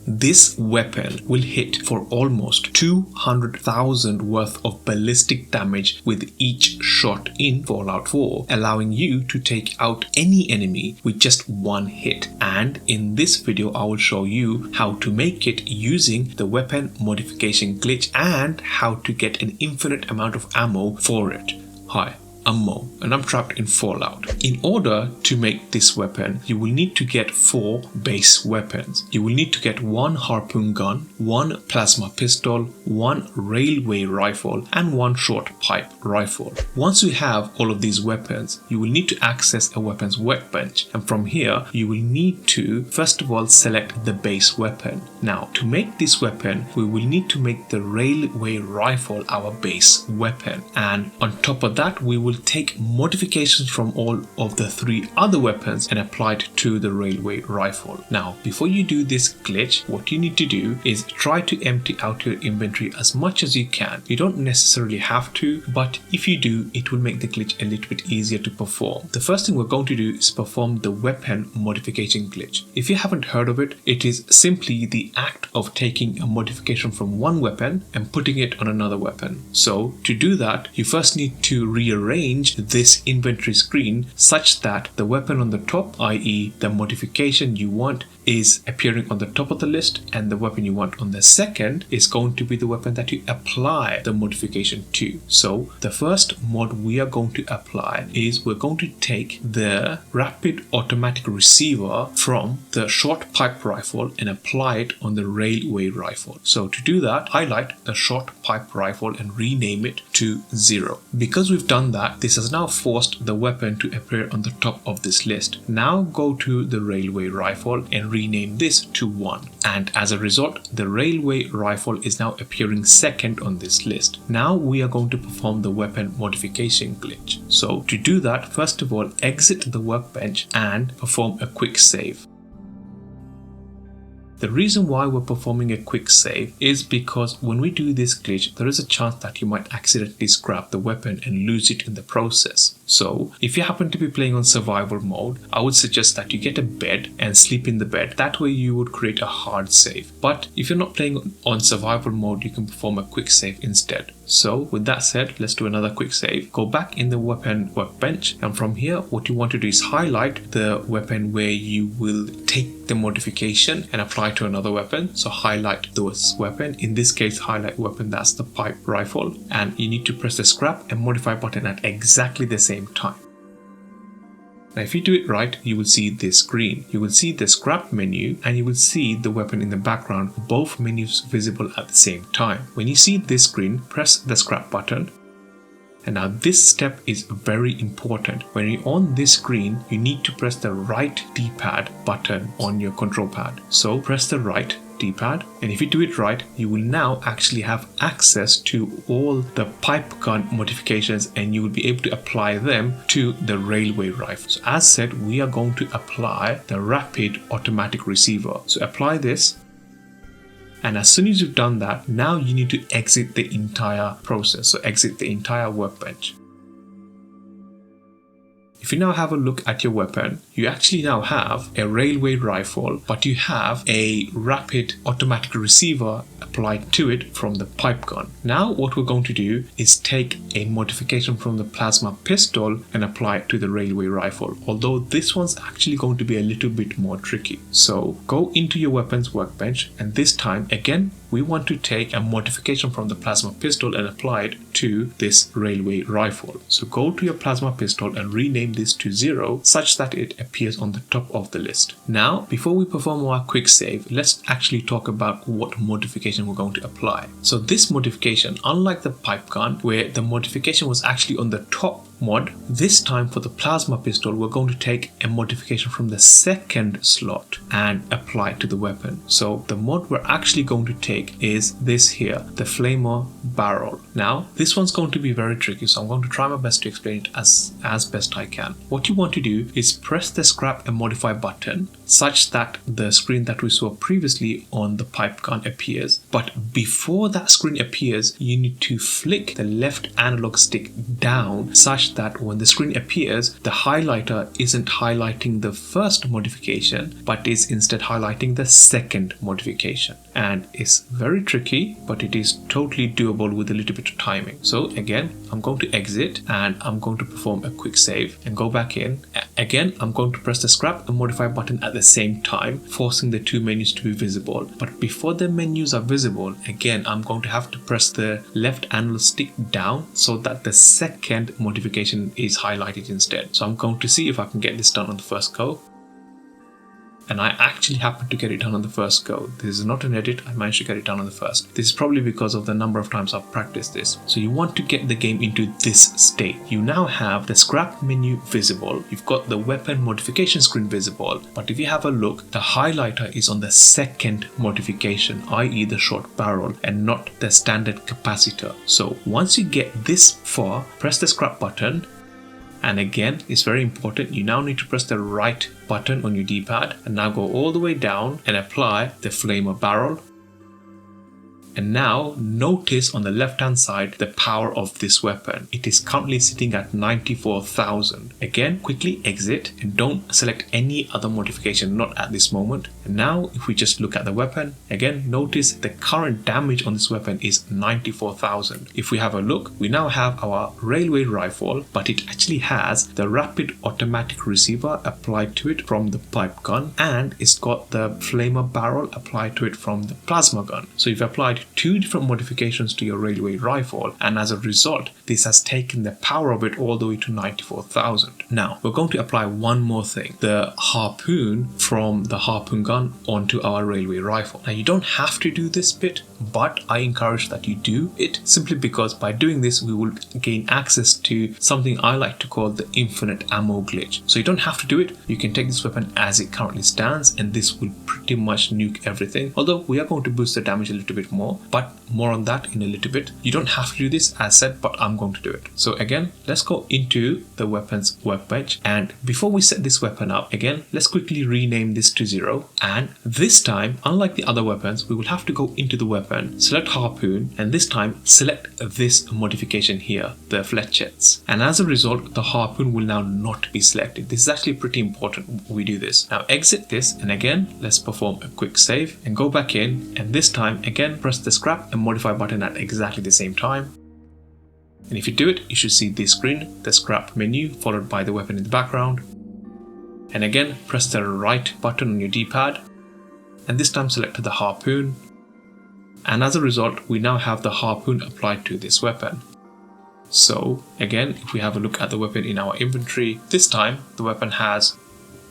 This weapon will hit for almost 200,000 worth of ballistic damage with each shot in Fallout 4, allowing you to take out any enemy with just one hit. And in this video I will show you how to make it using the weapon modification glitch and how to get an infinite amount of ammo for it. Hi, I'm Mo and I'm trapped in Fallout. In order to make this weapon, you will need to get 4 base weapons. You will need to get 1 harpoon gun, 1 plasma pistol, 1 railway rifle and 1 short pipe rifle. Once you have all of these weapons, you will need to access a weapons workbench, and from here you will need to first of all select the base weapon. Now to make this weapon, we will need to make the railway rifle our base weapon, and on top of that we will take modifications from all of the 3 other weapons and apply it to the railway rifle. Now before you do this glitch, what you need to do is try to empty out your inventory as much as you can. You don't necessarily have to, but if you do, it will make the glitch a little bit easier to perform. The first thing we're going to do is perform the weapon modification glitch. If you haven't heard of it, it is simply the act of taking a modification from one weapon and putting it on another weapon. So to do that, you first need to rearrange this inventory screen such that the weapon on the top, i.e. the modification you want, is appearing on the top of the list, and the weapon you want on the second is going to be the weapon that you apply the modification to. So the first mod we are going to apply is we're going to take the rapid automatic receiver from the short pipe rifle and apply it on the railway rifle. So to do that, highlight the short pipe rifle and rename it to 0. Because we've done that, this has now forced the weapon to appear on the top of this list. Now go to the railway rifle and rename this to 1, and as a result the railway rifle is now appearing second on this list. Now we are going to perform the weapon modification glitch. So to do that, first of all exit the workbench and perform a quick save. The reason why we're performing a quick save is because when we do this glitch, there is a chance that you might accidentally scrap the weapon and lose it in the process. So if you happen to be playing on survival mode, I would suggest that you get a bed and sleep in the bed. That way you would create a hard save. But if you're not playing on survival mode, you can perform a quick save instead. So with that said, let's do another quick save. Go back in the weapon workbench, and from here what you want to do is highlight the weapon where you will take the modification and apply to another weapon. So highlight this weapon, in this case highlight weapon that's the pipe rifle, and you need to press the scrap and modify button at exactly the same time. Now if you do it right, you will see this screen. You will see the scrap menu and you will see the weapon in the background, both menus visible at the same time. When you see this screen, press the scrap button. And now this step is very important. When you're on this screen, you need to press the right D-pad button on your control pad. So press the right D-pad, and if you do it right, you will now actually have access to all the pipe gun modifications and you will be able to apply them to the railway rifle. So as said, we are going to apply the rapid automatic receiver. So apply this, and as soon as you've done that, now you need to exit the entire process. So exit the entire workbench. If you now have a look at your weapon, you actually now have a railway rifle, but you have a rapid automatic receiver applied to it from the pipe gun. Now what we're going to do is take a modification from the plasma pistol and apply it to the railway rifle, although this one's actually going to be a little bit more tricky. So go into your weapons workbench, and this time again we want to take a modification from the plasma pistol and apply it to this railway rifle. So go to your plasma pistol and rename this to 0 such that it appears on the top of the list. Now before we perform our quick save, let's actually talk about what modification we're going to apply. So this modification, unlike the pipe gun where the modification was actually on the top mod, this time for the plasma pistol we're going to take a modification from the second slot and apply it to the weapon. So the mod we're actually going to take is this here, the flamer barrel. Now this one's going to be very tricky, so I'm going to try my best to explain it as best I can. What you want to do is press the scrap and modify button such that the screen that we saw previously on the pipe gun appears, but before that screen appears you need to flick the left analog stick down such catch that when the screen appears, the highlighter isn't highlighting the first modification, but is instead highlighting the second modification. And it's very tricky, but it is totally doable with a little bit of timing. So again, I'm going to exit and I'm going to perform a quick save and go back in. Again, I'm going to press the scrap and modify button at the same time, forcing the two menus to be visible. But before the menus are visible, again, I'm going to have to press the left analog stick down so that the second modification is highlighted instead. So I'm going to see if I can get this done on the first go. And I actually happened to get it done on the first go. This is not an edit, I managed to get it done on the first. This is probably because of the number of times I've practiced this. So you want to get the game into this state. You now have the scrap menu visible, you've got the weapon modification screen visible, but if you have a look, the highlighter is on the second modification, i.e. the short barrel, and not the standard capacitor. So once you get this far, press the scrap button. And again, it's very important, you now need to press the right button on your D-pad and now go all the way down and apply the flamer barrel. And now notice on the left hand side the power of this weapon. It is currently sitting at 94,000. Again, quickly exit and don't select any other modification, not at this moment. And now if we just look at the weapon, again notice the current damage on this weapon is 94,000. If we have a look, we now have our railway rifle, but it actually has the rapid automatic receiver applied to it from the pipe gun, and it's got the flamer barrel applied to it from the plasma gun. So you've applied two different modifications to your railway rifle, and as a result this has taken the power of it all the way to 94,000. Now we're going to apply one more thing, the harpoon from the harpoon gun onto our railway rifle. Now you don't have to do this bit, but I encourage that you do it, simply because by doing this we will gain access to something I like to call the infinite ammo glitch. So you don't have to do it, you can take this weapon as it currently stands and this will pretty much nuke everything, although we are going to boost the damage a little bit more, but more on that in a little bit. You don't have to do this as said, but I'm going to do it. So again, let's go into the weapons workbench, and before we set this weapon up, again let's quickly rename this to 0, and this time, unlike the other weapons, we will have to go into the weapon, select harpoon, and this time select this modification here, the fletchettes, and as a result the harpoon will now not be selected. This is actually pretty important we do this. Now exit this, and again let's perform a quick save and go back in, and this time again press the scrap and modify button at exactly the same time. And if you do it, you should see this screen, the scrap menu followed by the weapon in the background. And again press the right button on your D-pad, and this time select the harpoon, and as a result we now have the harpoon applied to this weapon. So again, if we have a look at the weapon in our inventory, this time the weapon has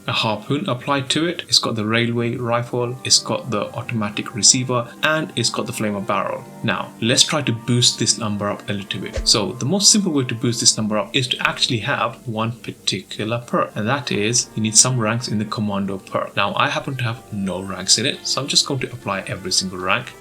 a harpoon applied to it, it's got the railway rifle, it's got the automatic receiver, and it's got the flamer barrel. Now let's try to boost this number up a little bit. So the most simple way to boost this number up is to actually have one particular perk, and that is you need some ranks in the commando perk. Now I happen to have no ranks in it, so I'm just going to apply every single rank.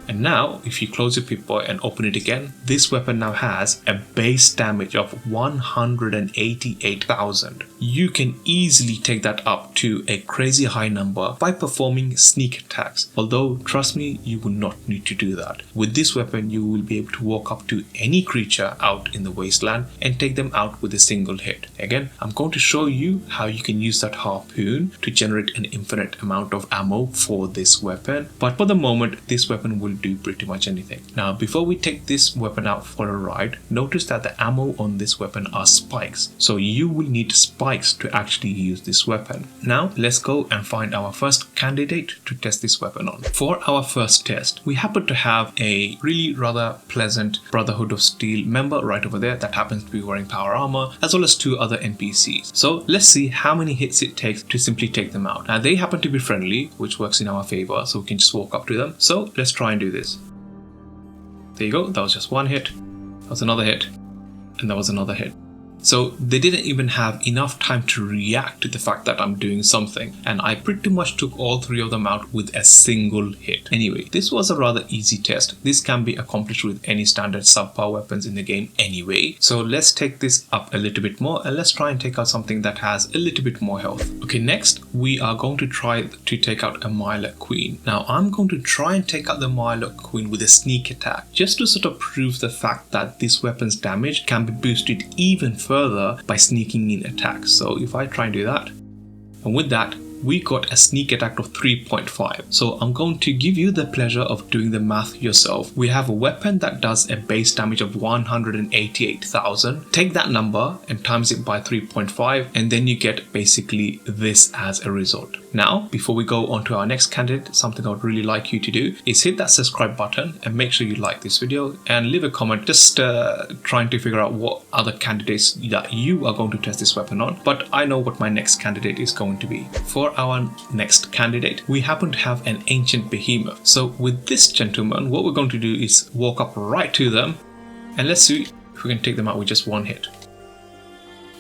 And now if you close your Pip-Boy and open it again, this weapon now has a base damage of 188,000. You can easily take that up to a crazy high number by performing sneak attacks, although trust me, you will not need to do that. With this weapon you will be able to walk up to any creature out in the wasteland and take them out with a single hit. Again, I'm going to show you how you can use that harpoon to generate an infinite amount of ammo for this weapon, but for the moment this weapon will do pretty much anything. Now before we take this weapon out for a ride, notice that the ammo on this weapon are spikes, so you will need spikes to actually use this weapon. Now let's go and find our first candidate to test this weapon on. For our first test, we happen to have a really rather pleasant Brotherhood of Steel member right over there that happens to be wearing power armor, as well as two other NPCs. So let's see how many hits it takes to simply take them out. Now they happen to be friendly, which works in our favor, so we can just walk up to them. So let's try and do this. There you go, that was just one hit, that was another hit, and that was another hit. So they didn't even have enough time to react to the fact that I'm doing something, and I pretty much took all 3 of them out with a single hit. Anyway, this was a rather easy test. This can be accomplished with any standard subpower weapons in the game anyway. So let's take this up a little bit more and let's try and take out something that has a little bit more health. Okay, next we are going to try to take out a Myla Queen. Now I'm going to try and take out the Myla Queen with a sneak attack, just to sort of prove the fact that this weapon's damage can be boosted even further by sneaking in attacks. So if I try and do that, and with that we got a sneak attack of 3.5. So I'm going to give you the pleasure of doing the math yourself. We have a weapon that does a base damage of 188,000. Take that number and times it by 3.5 and then you get basically this as a result. Now, before we go on to our next candidate, something I would really like you to do is hit that subscribe button and make sure you like this video and leave a comment, just trying to figure out what other candidates that you are going to test this weapon on. But I know what my next candidate is going to be. For our next candidate, we happen to have an ancient behemoth. So with this gentleman, what we're going to do is walk up right to them and let's see if we can take them out with just one hit.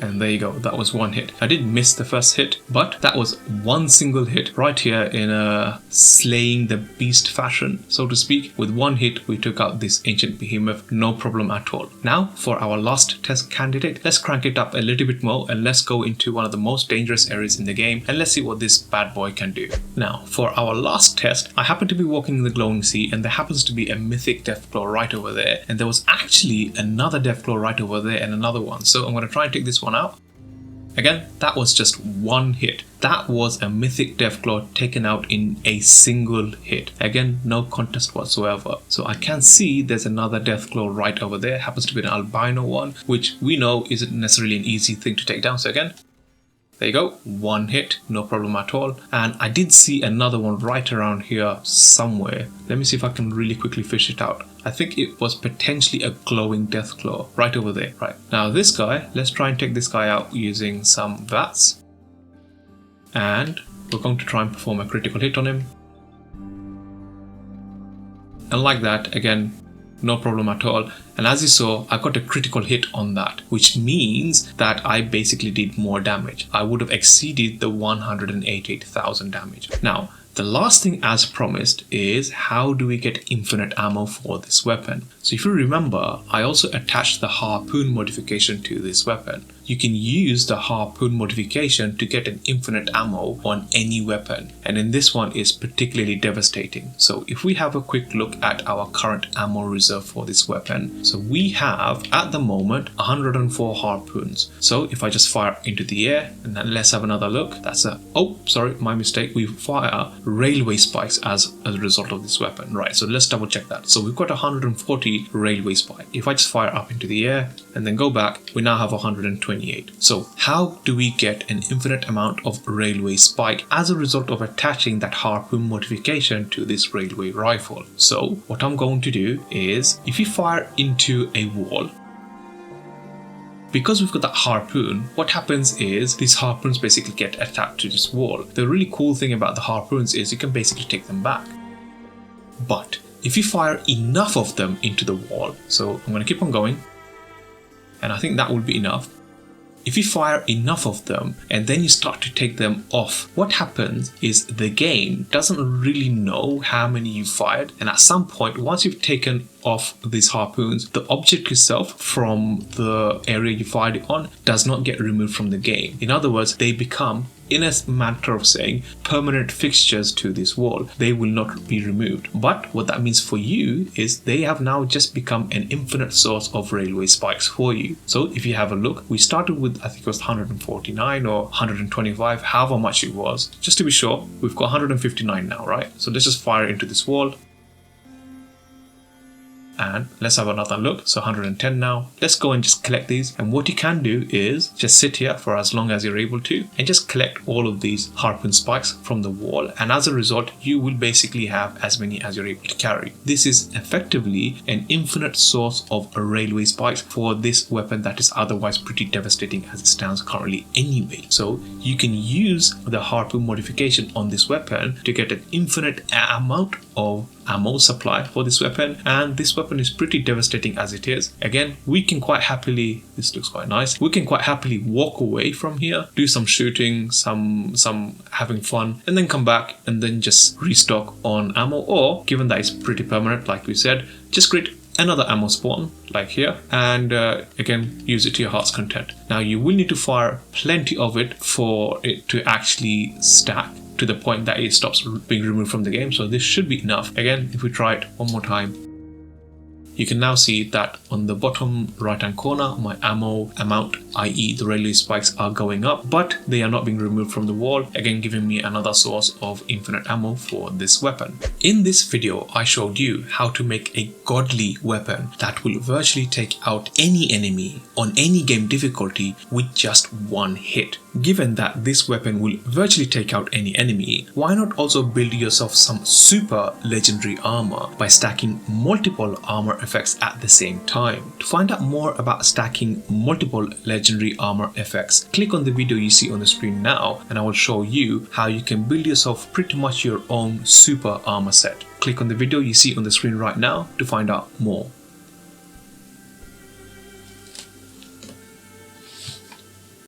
And there you go, that was one hit. I did miss the first hit, but that was one single hit right here in a slaying the beast fashion, so to speak. With one hit, we took out this ancient behemoth, no problem at all. Now, for our last test candidate, let's crank it up a little bit more and let's go into one of the most dangerous areas in the game and let's see what this bad boy can do. Now, for our last test, I happen to be walking in the glowing sea and there happens to be a mythic Deathclaw right over there, and there was actually another Deathclaw right over there and another one. So I'm going to try and take this one out. Again, that was just one hit. That was a mythic Deathclaw taken out in a single hit. Again, no contest whatsoever. So I can see there's another Deathclaw right over there. Happens to be an albino one, which we know isn't necessarily an easy thing to take down. So again, there you go, one hit, no problem at all. And I did see another one right around here somewhere. Let me see if I can really quickly fish it out. I think it was potentially a glowing Deathclaw right over there. Right, now this guy, let's try and take this guy out using some VATS. And we're going to try and perform a critical hit on him. And like that, again, no problem at all. And as you saw, I got a critical hit on that, which means that I basically did more damage. I would have exceeded the 188,000 damage. Now, the last thing as promised is how do we get infinite ammo for this weapon? So if you remember, I also attached the Harpoon modification to this weapon. You can use the Harpoon modification to get an infinite ammo on any weapon, and in this one is particularly devastating. So if we have a quick look at our current ammo reserve for this weapon, so we have at the moment 104 harpoons. So if I just fire into the air, and then let's have another look, that's a, oh sorry, my mistake, we fire railway spikes as a result of this weapon. Right, so let's double check that. So we've got 140 railway spikes. If I just fire up into the air and then go back, we now have 128. So how do we get an infinite amount of railway spike as a result of attaching that Harpoon modification to this railway rifle? So what I'm going to do is, if you fire into a wall, because we've got that harpoon, what happens is these harpoons basically get attached to this wall. The really cool thing about the harpoons is you can basically take them back. But if you fire enough of them into the wall, so I'm going to keep on going, and I think that would be enough. If you fire enough of them and then you start to take them off, what happens is the game doesn't really know how many you fired, and at some point, once you've taken off these harpoons, the object itself from the area you fired it on does not get removed from the game. In other words, they become, in a matter of saying, permanent fixtures to this wall. They will not be removed. But what that means for you is they have now just become an infinite source of railway spikes for you. So if you have a look, we started with, I think it was 149 or 125, however much it was. Just to be sure, we've got 159 now, right? So let's just fire into this wall. And let's have another look. So 110 now. Let's go and just collect these. And what you can do is just sit here for as long as you're able to and just collect all of these harpoon spikes from the wall. And as a result, you will basically have as many as you're able to carry. This is effectively an infinite source of railway spikes for this weapon that is otherwise pretty devastating as it stands currently anyway. So you can use the harpoon modification on this weapon to get an infinite amount of ammo supply for this weapon, and this weapon weapon is pretty devastating as it is. Again, we can quite happily, this looks quite nice, we can quite happily walk away from here, do some shooting, some having fun, and then come back and then just restock on ammo, or given that it's pretty permanent like we said, just create another ammo spawn like here, and again use it to your heart's content. Now you will need to fire plenty of it for it to actually stack to the point that it stops being removed from the game, so this should be enough. Again, if we try it one more time, you can now see that on the bottom right hand corner my ammo amount, i.e. the railway spikes, are going up, but they are not being removed from the wall, again giving me another source of infinite ammo for this weapon. In this video I showed you how to make a godly weapon that will virtually take out any enemy on any game difficulty with just one hit. Given that this weapon will virtually take out any enemy, why not also build yourself some super legendary armor by stacking multiple armor effects at the same time? To find out more about stacking multiple legendary armor effects, click on the video you see on the screen now and I will show you how you can build yourself pretty much your own super armor set. Click on the video you see on the screen right now to find out more.